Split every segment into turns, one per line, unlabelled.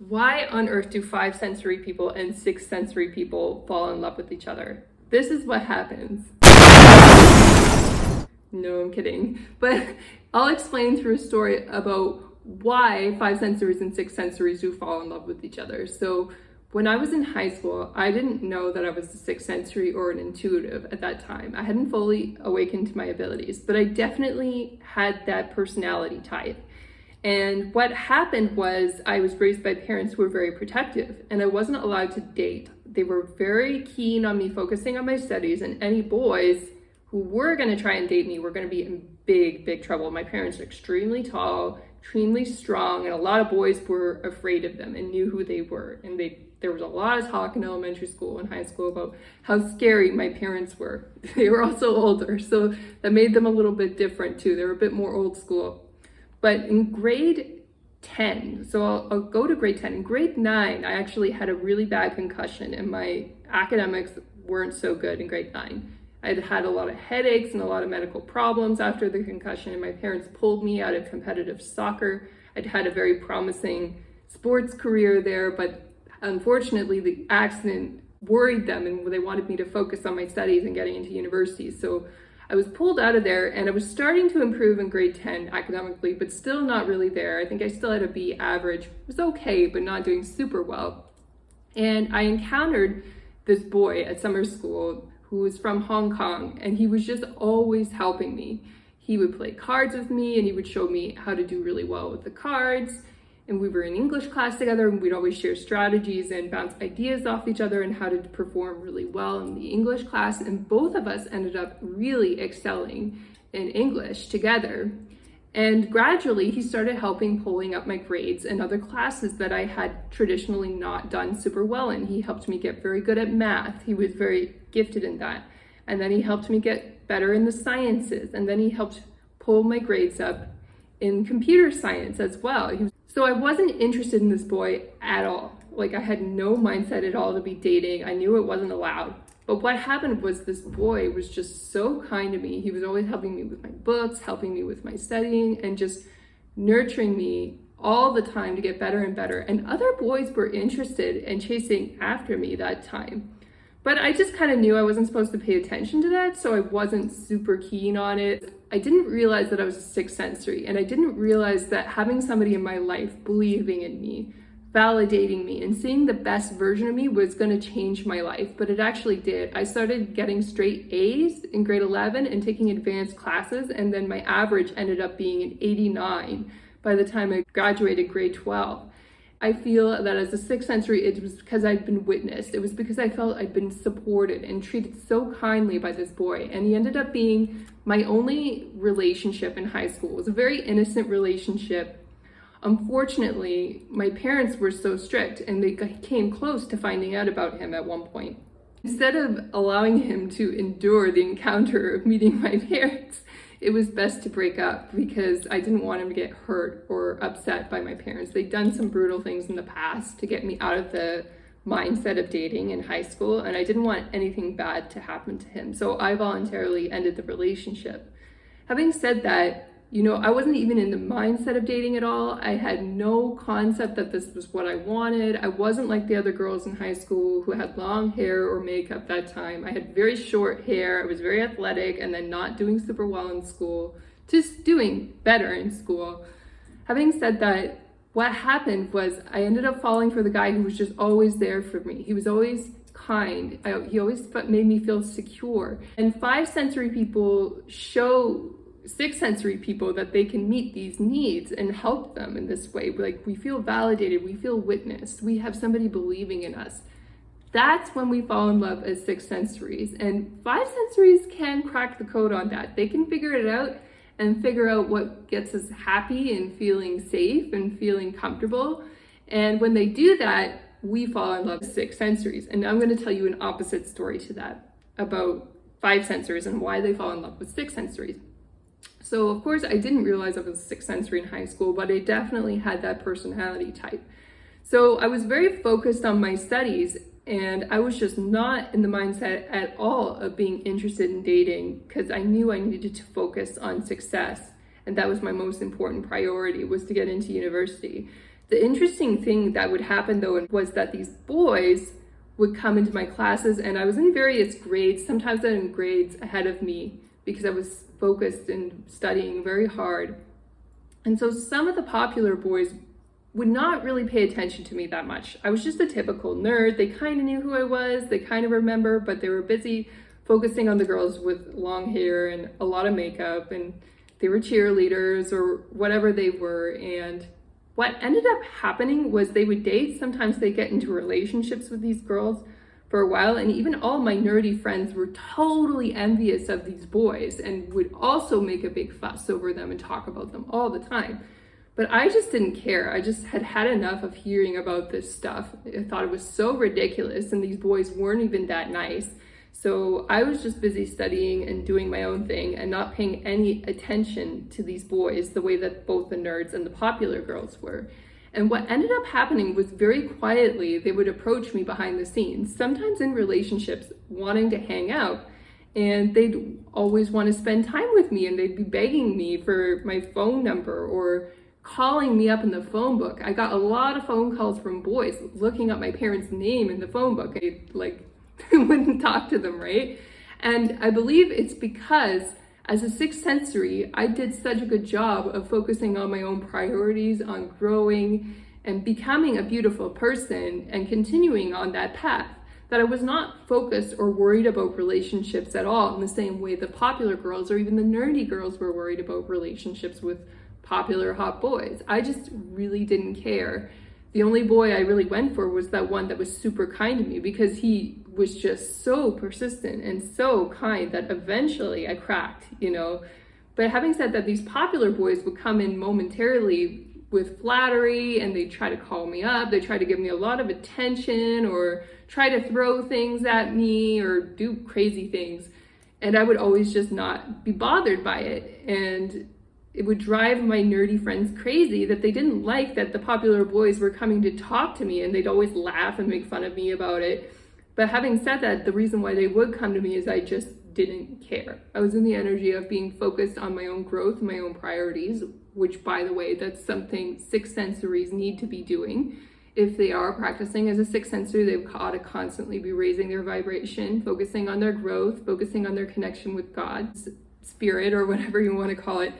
Why on earth do five sensory people and six sensory people fall in love with each other? This is what happens. No, I'm kidding. But I'll explain through a story about why five sensories and six sensories do fall in love with each other. So when I was in high school, I didn't know that I was a sixth sensory or an intuitive at that time. I hadn't fully awakened to my abilities, but I definitely had that personality type. And what happened was I was raised by parents who were very protective, and I wasn't allowed to date. They were very keen on me focusing on my studies, and any boys who were going to try and date me were going to be in big trouble. My parents are extremely tall, extremely strong, and a lot of boys were afraid of them and knew who they were. And there was a lot of talk in elementary school and high school about how scary my parents were. They were also older, so that made them a little bit different too. They were a bit more old school. But in grade 10, so I'll go to grade 10. In grade 9, I actually had a really bad concussion and my academics weren't so good in grade 9. I'd had a lot of headaches and a lot of medical problems after the concussion, and my parents pulled me out of competitive soccer. I'd had a very promising sports career there, but unfortunately the accident worried them and they wanted me to focus on my studies and getting into university. So I was pulled out of there, and I was starting to improve in grade 10 academically, but still not really there. I think I still had a B average. It was okay, but not doing super well. And I encountered this boy at summer school who was from Hong Kong, and he was just always helping me. He would play cards with me, and he would show me how to do really well with the cards. And we were in English class together, and we'd always share strategies and bounce ideas off each other and how to perform really well in the English class. And both of us ended up really excelling in English together. And gradually, he started pulling up my grades in other classes that I had traditionally not done super well in. He helped me get very good at math. He was very gifted in that. And then he helped me get better in the sciences. And then he helped pull my grades up in computer science as well. So I wasn't interested in this boy at all. Like, I had no mindset at all to be dating. I knew it wasn't allowed. But what happened was this boy was just so kind to me. He was always helping me with my books, helping me with my studying, and just nurturing me all the time to get better and better. And other boys were interested and chasing after me that time. But I just kind of knew I wasn't supposed to pay attention to that, so I wasn't super keen on it. I didn't realize that I was a sixth sensory, and I didn't realize that having somebody in my life believing in me, validating me, and seeing the best version of me was going to change my life, but it actually did. I started getting straight A's in grade 11 and taking advanced classes, and then my average ended up being an 89 by the time I graduated grade 12. I feel that as a sixth sensory, it was because I'd been witnessed. It was because I felt I'd been supported and treated so kindly by this boy. And he ended up being my only relationship in high school. It was a very innocent relationship. Unfortunately, my parents were so strict, and they came close to finding out about him at one point. Instead of allowing him to endure the encounter of meeting my parents, it was best to break up because I didn't want him to get hurt or upset by my parents. They'd done some brutal things in the past to get me out of the mindset of dating in high school, and I didn't want anything bad to happen to him. So I voluntarily ended the relationship. Having said that, I wasn't even in the mindset of dating at all. I had no concept that this was what I wanted. I wasn't like the other girls in high school who had long hair or makeup that time. I had very short hair. I was very athletic, and then not doing super well in school, just doing better in school. Having said that, what happened was I ended up falling for the guy who was just always there for me. He was always kind. He always made me feel secure. And five sensory people show six sensory people that they can meet these needs and help them in this way. Like, we feel validated, we feel witnessed, we have somebody believing in us. That's when we fall in love as six sensories. And five sensories can crack the code on that. They can figure it out and figure out what gets us happy and feeling safe and feeling comfortable. And when they do that, we fall in love with six sensories. And I'm going to tell you an opposite story to that about five sensories and why they fall in love with six sensories. So of course I didn't realize I was a sixth sensory in high school, but I definitely had that personality type. So I was very focused on my studies, and I was just not in the mindset at all of being interested in dating because I knew I needed to focus on success. And that was my most important priority, was to get into university. The interesting thing that would happen though was that these boys would come into my classes, and I was in various grades. Sometimes they're in grades ahead of me because I was focused and studying very hard. And so some of the popular boys would not really pay attention to me that much. I was just a typical nerd. They kind of knew who I was, they kind of remember, but they were busy focusing on the girls with long hair and a lot of makeup, and they were cheerleaders or whatever they were. And what ended up happening was they would date. Sometimes they get into relationships with these girls for a while, and even all my nerdy friends were totally envious of these boys and would also make a big fuss over them and talk about them all the time. But I just didn't care. I just had had enough of hearing about this stuff. I thought it was so ridiculous, and these boys weren't even that nice. So I was just busy studying and doing my own thing and not paying any attention to these boys the way that both the nerds and the popular girls were. And what ended up happening was, very quietly, they would approach me behind the scenes, sometimes in relationships, wanting to hang out. And they'd always want to spend time with me, and they'd be begging me for my phone number or calling me up in the phone book. I got a lot of phone calls from boys looking up my parents' name in the phone book. I wouldn't talk to them, right? And I believe it's because as a sixth sensory, I did such a good job of focusing on my own priorities, on growing and becoming a beautiful person and continuing on that path, that I was not focused or worried about relationships at all in the same way the popular girls or even the nerdy girls were worried about relationships with popular hot boys. I just really didn't care. The only boy I really went for was that one that was super kind to me, because he was just so persistent and so kind that eventually I cracked, But having said that, these popular boys would come in momentarily with flattery, and they try to call me up. They try to give me a lot of attention or try to throw things at me or do crazy things. And I would always just not be bothered by it. And it would drive my nerdy friends crazy that they didn't like that the popular boys were coming to talk to me, and they'd always laugh and make fun of me about it. But having said that, the reason why they would come to me is I just didn't care. I was in the energy of being focused on my own growth, my own priorities, which, by the way, that's something sixth sensories need to be doing. If they are practicing as a sixth sensory, they've got to constantly be raising their vibration, focusing on their growth, focusing on their connection with God, spirit, or whatever you want to call it.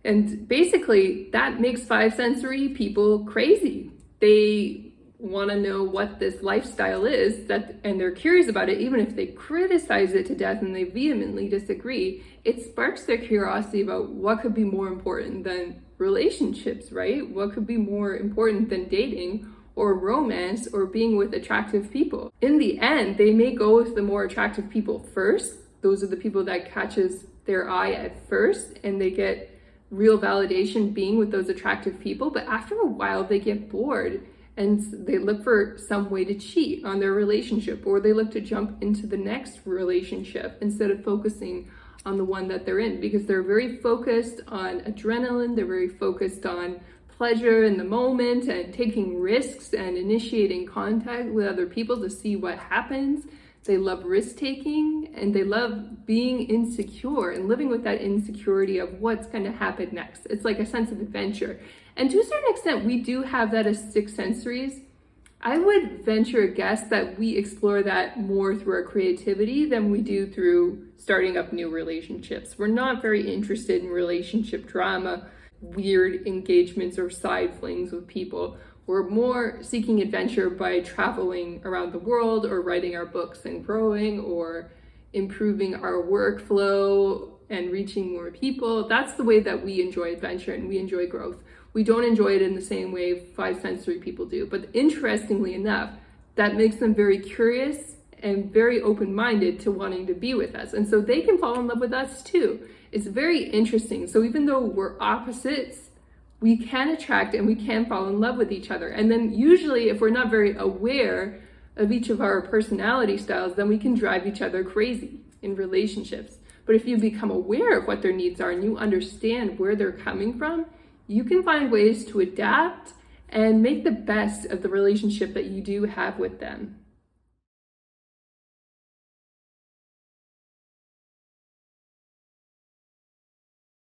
And basically, that makes five sensory people crazy. They want to know what this lifestyle is, and they're curious about it. Even if they criticize it to death and they vehemently disagree, it sparks their curiosity about what could be more important than relationships, right? What could be more important than dating or romance or being with attractive people? In the end, they may go with the more attractive people first. Those are the people that catches their eye at first, and they get real validation being with those attractive people. But after a while, they get bored and they look for some way to cheat on their relationship, or they look to jump into the next relationship instead of focusing on the one that they're in, because they're very focused on adrenaline, they're very focused on pleasure in the moment and taking risks and initiating contact with other people to see what happens. They love risk taking, and they love being insecure and living with that insecurity of what's going to happen next. It's like a sense of adventure. And to a certain extent, we do have that as sixth sensories. I would venture a guess that we explore that more through our creativity than we do through starting up new relationships. We're not very interested in relationship drama, weird engagements, or side flings with people. We're more seeking adventure by traveling around the world, or writing our books and growing, or improving our workflow and reaching more people. That's the way that we enjoy adventure and we enjoy growth. We don't enjoy it in the same way five sensory people do. But interestingly enough, that makes them very curious and very open-minded to wanting to be with us. And so they can fall in love with us too. It's very interesting. So even though we're opposites, we can attract and we can fall in love with each other. And then usually, if we're not very aware of each of our personality styles, then we can drive each other crazy in relationships. But if you become aware of what their needs are and you understand where they're coming from, you can find ways to adapt and make the best of the relationship that you do have with them.